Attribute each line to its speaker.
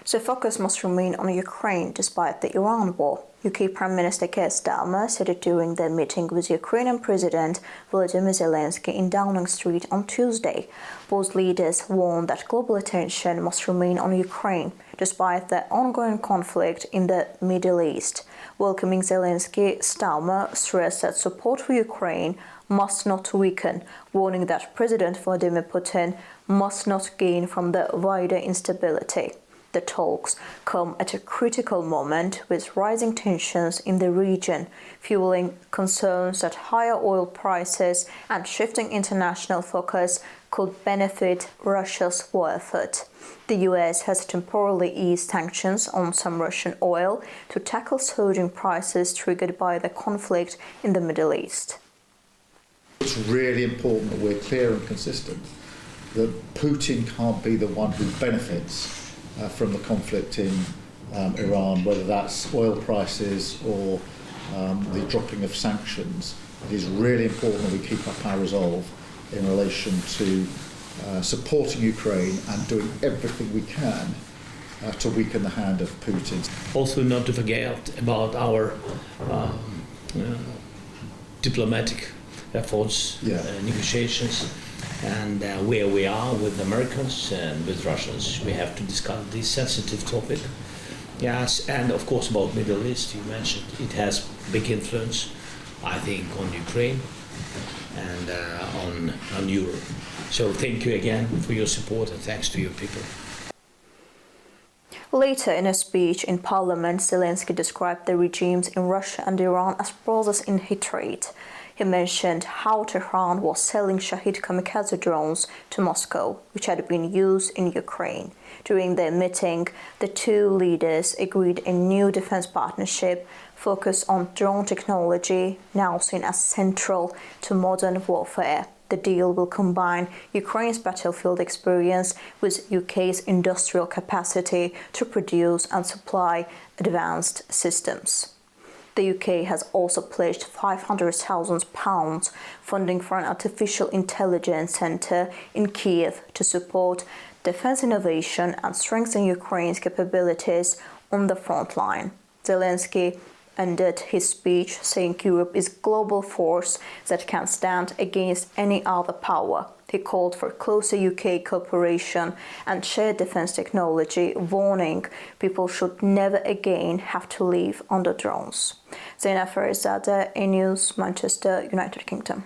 Speaker 1: So focus must remain on Ukraine despite the Iran war. UK Prime Minister Keir Starmer said it during their meeting with Ukrainian President Volodymyr Zelenskyy in Downing Street on Tuesday. Both leaders warned that global attention must remain on Ukraine despite the ongoing conflict in the Middle East. Welcoming Zelenskyy, Starmer stressed that support for Ukraine must not weaken, warning that President Vladimir Putin must not gain from the wider instability. The talks come at a critical moment with rising tensions in the region, fueling concerns that higher oil prices and shifting international focus could benefit Russia's war effort. The US has temporarily eased sanctions on some Russian oil to tackle surging prices triggered by the conflict in the Middle East.
Speaker 2: It's really important that we're clear and consistent that Putin can't be the one who benefits from the conflict in Iran, whether that's oil prices or the dropping of sanctions. It is really important that we keep up our resolve in relation to supporting Ukraine and doing everything we can to weaken the hand of Putin.
Speaker 3: Also not to forget about our diplomatic efforts, negotiations, and where we are with Americans and with Russians. We have to discuss this sensitive topic. Yes, and of course about Middle East, you mentioned. It has big influence, I think, on Ukraine and on Europe. So thank you again for your support and thanks to your people.
Speaker 1: Later in a speech in Parliament, Zelenskyy described the regimes in Russia and Iran as brothers in hatred. He mentioned how Tehran was selling Shahid kamikaze drones to Moscow, which had been used in Ukraine. During their meeting, the two leaders agreed a new defense partnership focused on drone technology, now seen as central to modern warfare. The deal will combine Ukraine's battlefield experience with UK's industrial capacity to produce and supply advanced systems. The UK has also pledged £500,000 funding for an artificial intelligence centre in Kiev to support defence innovation and strengthen Ukraine's capabilities on the front line. Zelenskyy ended his speech saying Europe is a global force that can stand against any other power. He called for closer UK cooperation and shared defence technology, warning people should never again have to live under drones. Zaina Farizadeh, A News, Manchester, United Kingdom.